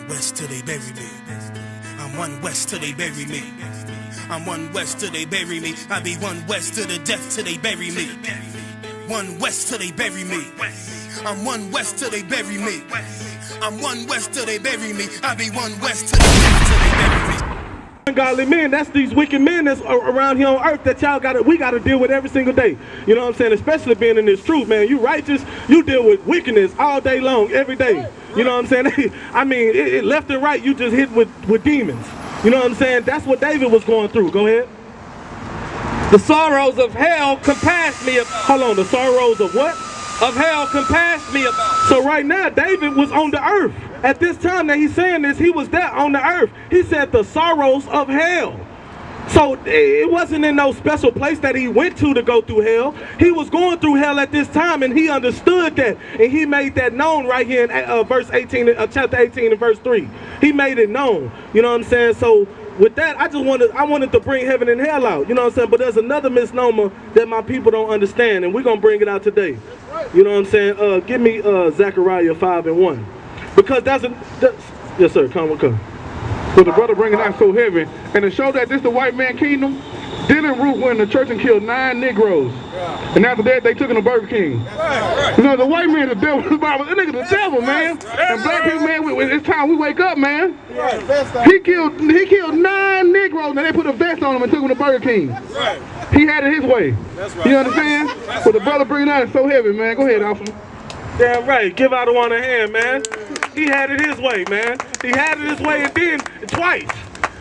one west till they bury me. I'm one west till they bury me. I'm one west till they bury me. I be one west to the death till they bury me. One west till they bury me. I'm one west till they bury me. I'm one west till they bury me. I be one west till the death till they bury me. Ungodly men, that's these wicked men that's around here on earth that we gotta deal with every single day. You know what I'm saying? Especially being in this truth, man. You righteous, you deal with wickedness all day long, every day. You know what I'm saying? I mean, left and right, you just hit with demons. You know what I'm saying? That's what David was going through. Go ahead. The sorrows of hell compassed me about. Hold on, the sorrows of what? Of hell compassed me about. So right now, David was on the earth. At this time that he's saying this, he was there on the earth. He said the sorrows of hell. So it wasn't in no special place that he went to go through hell. He was going through hell at this time, and he understood that, and he made that known right here in verse 18, chapter 18 and verse 3. He made it known. You know what I'm saying? So with that, I wanted to bring heaven and hell out. You know what I'm saying? But there's another misnomer that my people don't understand, and we're gonna bring it out today. You know what I'm saying? Give me Zechariah 5:1. Because yes sir, come. So the brother bringing out so heavy, and to show that this the white man kingdom, Dylan Root went in the church and killed 9 Negroes. And after that, they took him to Burger King. You know, the white man, the devil, the Bible, that nigga the devil, man. And black people, man, it's time we wake up, man. He killed 9 Negroes, and they put a vest on him and took him to Burger King. He had it his way. You understand? But the brother bringing out is so heavy, man. Go ahead, Alpha. Damn right, give out one a hand, man. He had it his way, man. He had it his way, and then twice.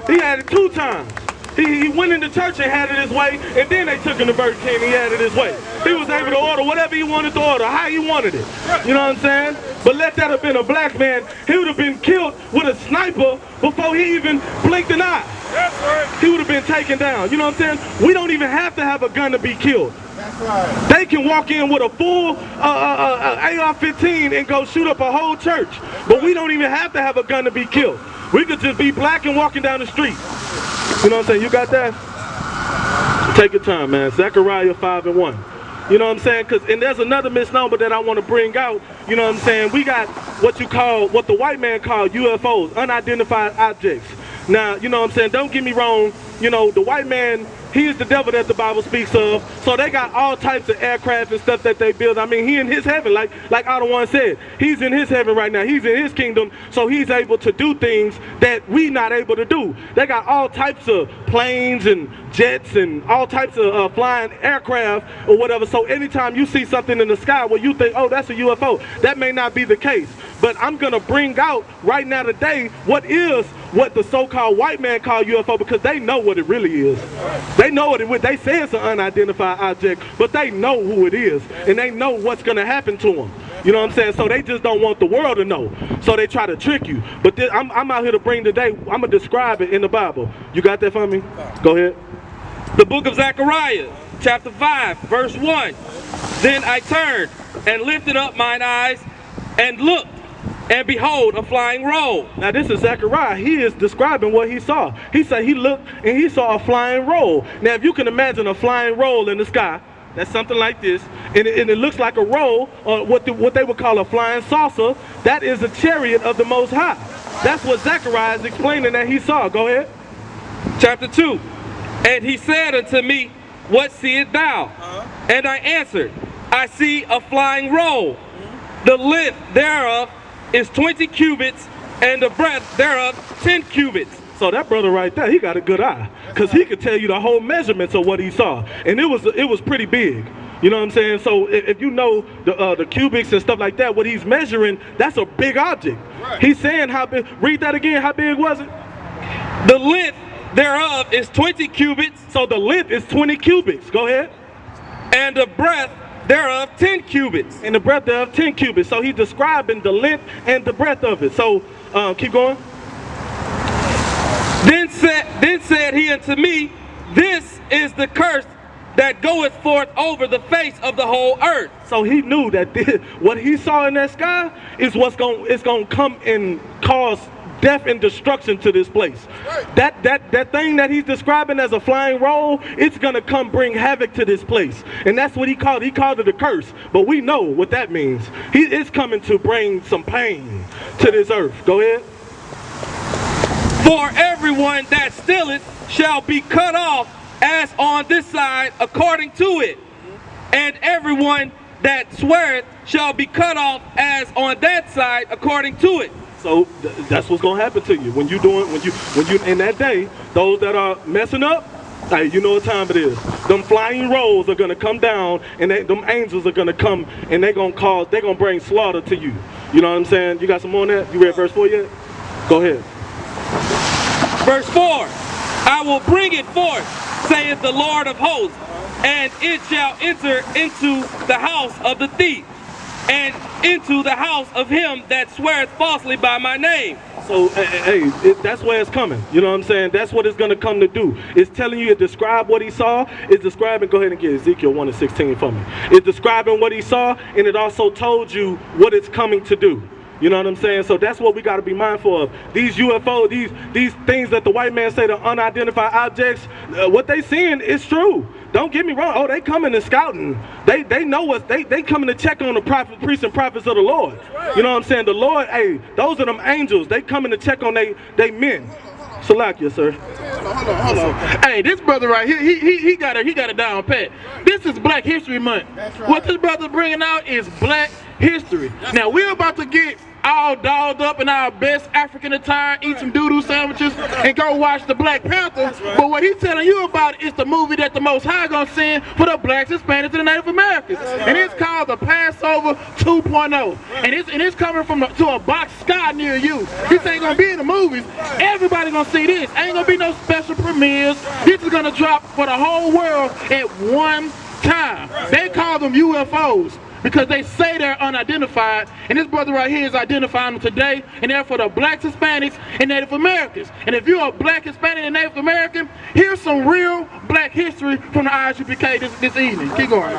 He had it 2 times. He went into church and had it his way, and then they took him to Burger King and he had it his way. He was able to order whatever he wanted to order, how he wanted it. You know what I'm saying? But let that have been a black man, he would have been killed with a sniper before he even blinked an eye. He would have been taken down. You know what I'm saying? We don't even have to have a gun to be killed. They can walk in with a full AR-15 and go shoot up a whole church. But we don't even have to have a gun to be killed. We could just be black and walking down the street. You know what I'm saying? You got that? Take your time, man. Zechariah 5:1. You know what I'm saying? And there's another misnomer that I want to bring out. You know what I'm saying? We got what the white man called UFOs, unidentified objects. Now, you know what I'm saying? Don't get me wrong. You know, the white man, he is the devil that the Bible speaks of. So they got all types of aircraft and stuff that they build. I mean, he in his heaven, like Otto one said. He's in his heaven right now. He's in his kingdom. So he's able to do things that we not able to do. They got all types of planes and jets and all types of flying aircraft or whatever. So anytime you see something in the sky where you think, oh, that's a UFO, that may not be the case. But I'm going to bring out right now today what the so-called white man called UFO, because they know what it really is. They know what it is. They say it's an unidentified object, but they know who it is, and they know what's going to happen to them. You know what I'm saying? So they just don't want the world to know. So they try to trick you. But I'm out here to bring today, I'm going to describe it in the Bible. You got that for me? Go ahead. The book of Zechariah, chapter 5, verse 1. Then I turned and lifted up mine eyes and looked, and behold, a flying roll. Now this is Zechariah. He is describing what he saw. He said he looked and he saw a flying roll. Now if you can imagine a flying roll in the sky, that's something like this, and it looks like a roll, or what they would call a flying saucer. That is a chariot of the Most High. That's what Zechariah is explaining that he saw. Go ahead. Chapter 2. And he said unto me, what seest thou? And I answered, I see a flying roll. The length thereof is 20 cubits, and the breadth thereof 10 cubits. So that brother right there, he got a good eye, because he could tell you the whole measurements of what he saw, and it was pretty big. You know what I'm saying? So if you know the cubics and stuff like that, what he's measuring, that's a big object. He's saying how big. Read that again. How big was it? The length thereof is 20 cubits. So the length is 20 cubits. Go ahead. And the breadth thereof 10 cubits. And the breadth thereof 10 cubits. So he's describing the length and the breadth of it. So keep going. Then said he unto me, this is the curse that goeth forth over the face of the whole earth. So he knew that what he saw in that sky is what's going to come and cause death and destruction to this place. That thing that he's describing as a flying roll, it's going to come bring havoc to this place. And that's what he called it a curse. But we know what that means. He is coming to bring some pain to this earth. Go ahead. For everyone that stealeth shall be cut off as on this side according to it, and everyone that sweareth shall be cut off as on that side according to it. So that's what's gonna happen to you when you in that day. Those that are messing up, hey, you know what time it is. Them flying rolls are gonna come down, and them angels are gonna come, and they're gonna bring slaughter to you. You know what I'm saying? You got some more on that? You read verse 4 yet? Go ahead. Verse 4, I will bring it forth, saith the Lord of hosts, and it shall enter into the house of the thief, and into the house of him that sweareth falsely by my name. So, hey, that's where it's coming. You know what I'm saying? That's what it's going to come to do. It's telling you to describe what he saw. It's describing, go ahead and get Ezekiel 1:16 for me. It's describing what he saw, and it also told you what it's coming to do. You know what I'm saying? So that's what we got to be mindful of. These UFO, these things that the white man say, the unidentified objects, what they seeing is true. Don't get me wrong. Oh, they coming and scouting. They know us. They coming to check on the priests and prophets of the Lord. You know what I'm saying? The Lord, hey, those are them angels. They coming to check on they men. Salakia, sir. Hold on. Hey, this brother right here, he got it down pat. This is Black History Month. Right. What this brother bringing out is Black history. Now we're about to get all dolled up in our best African attire, eat some doo-doo sandwiches, and go watch the Black Panther. Right. But what he's telling you about is the movie that the Most High gonna send for the blacks, Hispanics, and the Native Americans. Right. And it's called the Passover 2.0. Right. And it's coming to a box sky near you. Right. This ain't gonna be in the movies. Everybody gonna see this. Ain't gonna be no special premieres. This is gonna drop for the whole world at one time. Right. They call them UFOs, because they say they're unidentified, and this brother right here is identifying them today, and they're for the blacks, Hispanics, and Native Americans. And if you're a black, Hispanic, and Native American, here's some real black history from the I.S.U.P.K. this evening. Keep going.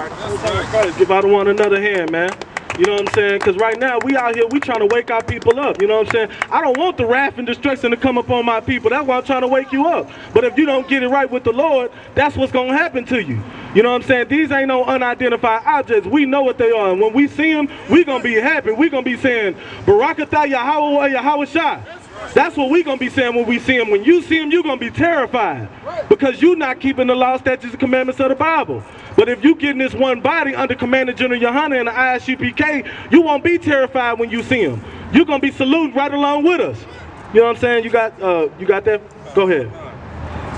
Give out one another hand, man. You know what I'm saying? Because right now, we out here, we trying to wake our people up. You know what I'm saying? I don't want the wrath and destruction to come upon my people. That's why I'm trying to wake you up. But if you don't get it right with the Lord, that's what's going to happen to you. You know what I'm saying? These ain't no unidentified objects. We know what they are. And when we see them, we going to be happy. we going to be saying, Barakatah Yahweh Yahweh Shah. That's what we going to be saying when we see him. When you see him, you're going to be terrified. Because you're not keeping the law, statutes, and commandments of the Bible. But if you get in this one body under Commander General Yohanna and the I.S.U.P.K, you won't be terrified when you see him. You're going to be saluting right along with us. You know what I'm saying? You got that? Go ahead.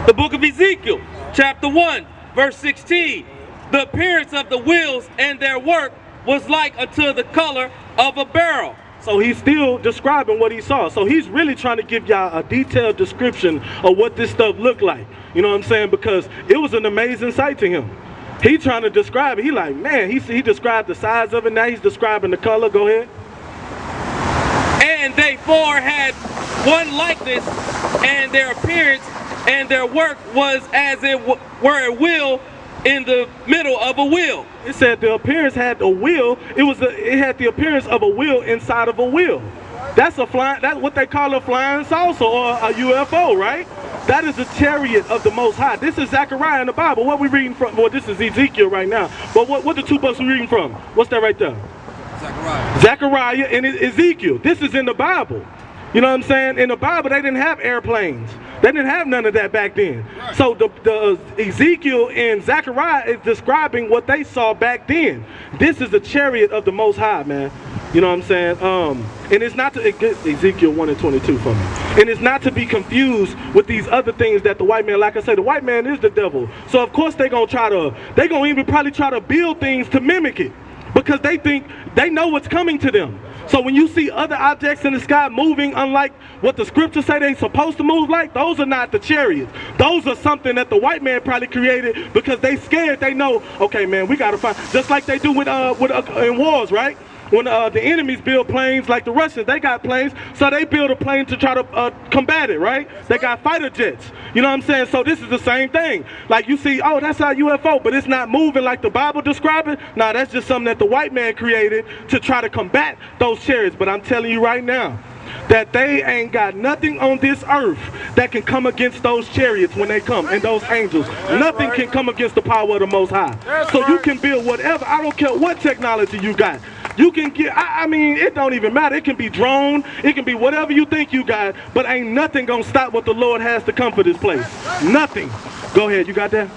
The book of Ezekiel, chapter 1, verse 16. The appearance of the wheels and their work was like unto the color of a beryl. So he's still describing what he saw. So he's really trying to give y'all a detailed description of what this stuff looked like. You know what I'm saying? Because it was an amazing sight to him. He trying to describe it. He like, man, he described the size of it. Now he's describing the color. Go ahead. And they four had one likeness, and their appearance and their work was as it were a wheel in the middle of a wheel. It said the appearance had a wheel. It had the appearance of a wheel inside of a wheel. That's what they call a flying saucer or a UFO, right? That is a chariot of the Most High. This is Zechariah in the Bible. What we reading from? Well, this is Ezekiel right now. But what the two books we reading from? What's that right there? Zechariah and Ezekiel. This is in the Bible. You know what I'm saying? In the Bible, they didn't have airplanes. They didn't have none of that back then. Right. So the Ezekiel and Zechariah is describing what they saw back then. This is the chariot of the Most High, man. You know what I'm saying? And it's not to get Ezekiel 1:22 for me. And it's not to be confused with these other things that the white man, like I said, the white man is the devil. So of course they're gonna even probably try to build things to mimic it, because they think they know what's coming to them. So when you see other objects in the sky moving unlike what the scriptures say they're supposed to move like, those are not the chariots. Those are something that the white man probably created because they scared. They know, okay, man, we gotta find, just like they do with in wars, right? When the enemies build planes, like the Russians, they got planes, so they build a plane to try to combat it, right? They got fighter jets. You know what I'm saying? So this is the same thing. Like you see, oh, that's our UFO, but it's not moving like the Bible describes it. Nah, that's just something that the white man created to try to combat those chariots. But I'm telling you right now, that they ain't got nothing on this earth that can come against those chariots when they come, and those angels. Nothing can come against the power of the Most High. So you can build whatever. I don't care what technology you got. You can get, I mean, it don't even matter. It can be drone. It can be whatever you think you got, but ain't nothing going to stop what the Lord has to come for this place. Nothing. Go ahead. You got that?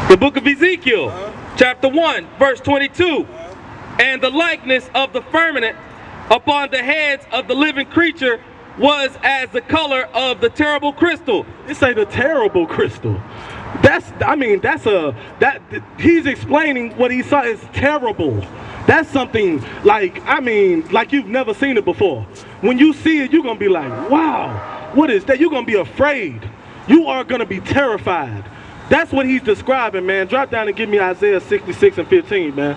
The book of Ezekiel, chapter 1, verse 22. And the likeness of the firmament upon the heads of the living creature was as the color of the terrible crystal. It say the terrible crystal. That's, I mean, he's explaining what he saw is terrible. That's something like, I mean, like you've never seen it before. When you see it, you're going to be like, wow, what is that? You're going to be afraid. You are going to be terrified. That's what he's describing, man. Drop down and give me Isaiah 66 and 15, man.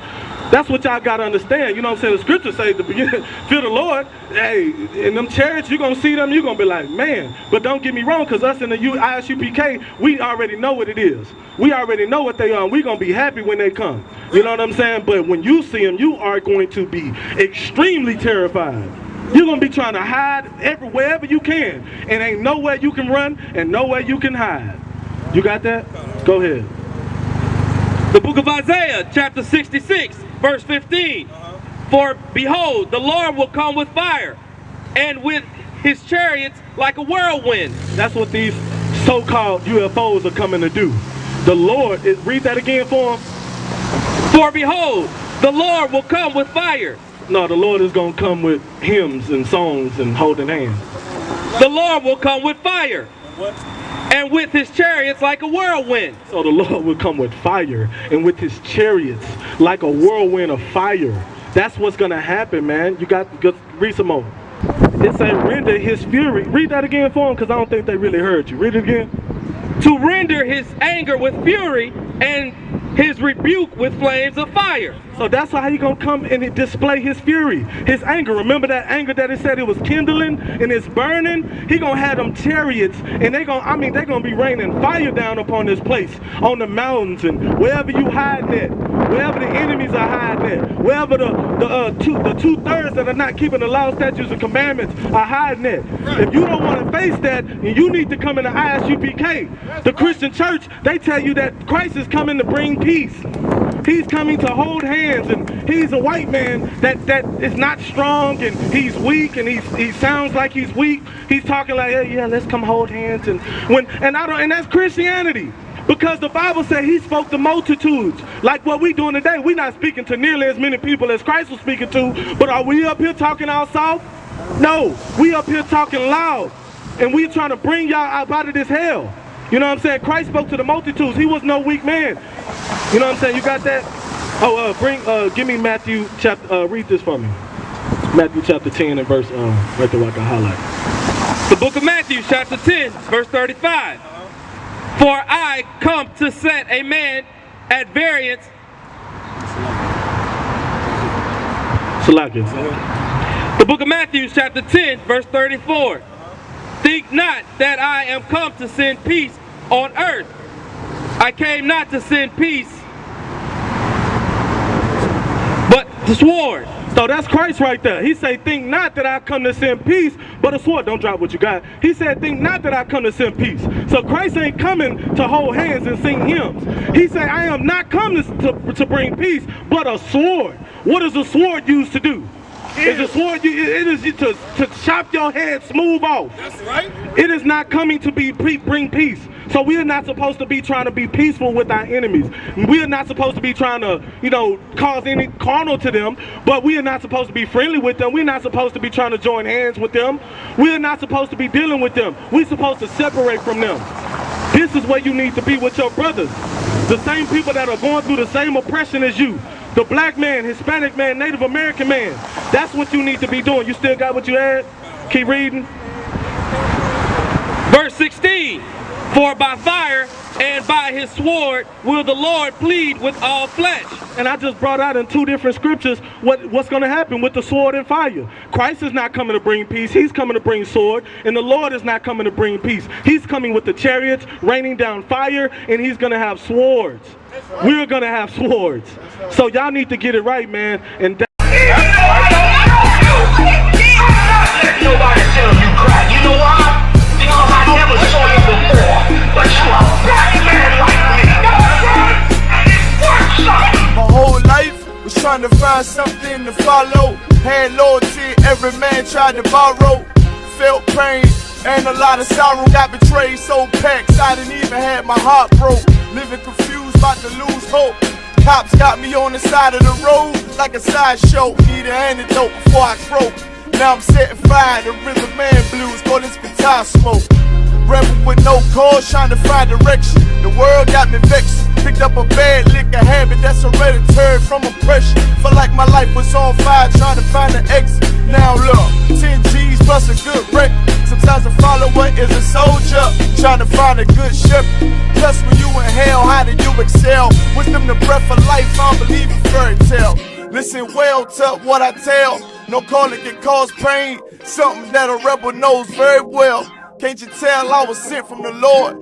That's what y'all got to understand. You know what I'm saying? The scripture says at the beginning, fear the Lord. Hey, in them chariots, you're going to see them. You're going to be like, man. But don't get me wrong, because us in the I.S.U.P.K, we already know what it is. We already know what they are. We're going to be happy when they come. You know what I'm saying? But when you see them, you are going to be extremely terrified. You're going to be trying to hide wherever you can. And ain't nowhere you can run and nowhere you can hide. You got that? Go ahead. The book of Isaiah, chapter 66, verse 15. For behold, the Lord will come with fire, and with his chariots like a whirlwind. That's what these so-called UFOs are coming to do. The Lord, read that again for him. For behold, the Lord will come with fire. No, the Lord is going to come with hymns and songs and holding hands. The Lord will come with fire. What? And with his chariots like a whirlwind. So the Lord will come with fire and with his chariots like a whirlwind of fire. That's what's going to happen, man. You got to read some more. It says render his fury. Read that again for him, because I don't think they really heard you. Read it again. To render his anger with fury and his rebuke with flames of fire. So that's how he gonna come and display his fury, his anger. Remember that anger that it said it was kindling and it's burning? He gonna have them chariots, and they gonna be raining fire down upon this place, on the mountains and wherever you hiding at, wherever the enemies are hiding at, wherever the two-thirds that are not keeping the law, statutes, and commandments are hiding at. If you don't want to face that, you need to come in the I.S.U.P.K. The Christian church, they tell you that Christ is coming to bring peace. He's coming to hold hands, and he's a white man that is not strong, and he's weak, and he sounds like he's weak. He's talking like, hey, yeah, let's come hold hands, and that's Christianity. Because the Bible said he spoke to multitudes. Like what we doing today, we're not speaking to nearly as many people as Christ was speaking to, but are we up here talking all soft? No, we up here talking loud, and we trying to bring y'all out of this hell. You know what I'm saying? Christ spoke to the multitudes. He was no weak man. You know what I'm saying? You got that? Oh, give me Matthew chapter, read this for me. Matthew chapter 10 and verse, right there where I can highlight. The book of Matthew chapter 10, verse 35. For I come to set a man at variance. The book of Matthew chapter 10, verse 34. Think not that I am come to send peace on earth. I came not to send peace, but the sword. So that's Christ right there. He said, think not that I come to send peace, but a sword. Don't drop what you got. He said, think not that I come to send peace. So Christ ain't coming to hold hands and sing hymns. He said, I am not coming to bring peace, but a sword. What is a sword used to do? It's a sword, it is to chop your head smooth off. That's right. It is not coming to bring peace. So we are not supposed to be trying to be peaceful with our enemies. We are not supposed to be trying to, cause any carnal to them, but we are not supposed to be friendly with them. We're not supposed to be trying to join hands with them. We are not supposed to be dealing with them. We're supposed to separate from them. This is where you need to be with your brothers. The same people that are going through the same oppression as you. The black man, Hispanic man, Native American man. That's what you need to be doing. You still got what you had? Keep reading. Verse 16. For by fire and by his sword will the Lord plead with all flesh. And I just brought out in two different scriptures what's going to happen with the sword and fire. Christ is not coming to bring peace. He's coming to bring sword. And the Lord is not coming to bring peace. He's coming with the chariots, raining down fire, and he's going to have swords. Right. We're going to have swords. Right. So y'all need to get it right, man. And nobody tell you cry. You know why? Because I never saw you before. But you are a black man like me. And it works. My whole life was trying to find something to follow. Had loyalty, every man tried to borrow. Felt pain and a lot of sorrow. Got betrayed, sold packs, I didn't even have my heart broke. Living confused, about to lose hope. Cops got me on the side of the road like a sideshow. Need an antidote before I croak. Now I'm setting fire to rhythm man blues, call this guitar smoke. Rebel with no cause, trying to find direction. The world got me vexed. Picked up a bad liquor habit that's hereditary from oppression. Felt like my life was on fire, trying to find an exit. Now look, 10 G's plus a good wreck. Sometimes a follower is a soldier, trying to find a good shepherd. Plus when you in hell, how do you excel? Wisdom the breath of life, I don't believe in fairy tale. Listen well to what I tell. No calling can cause pain. Something that a rebel knows very well. Can't you tell I was sent from the Lord?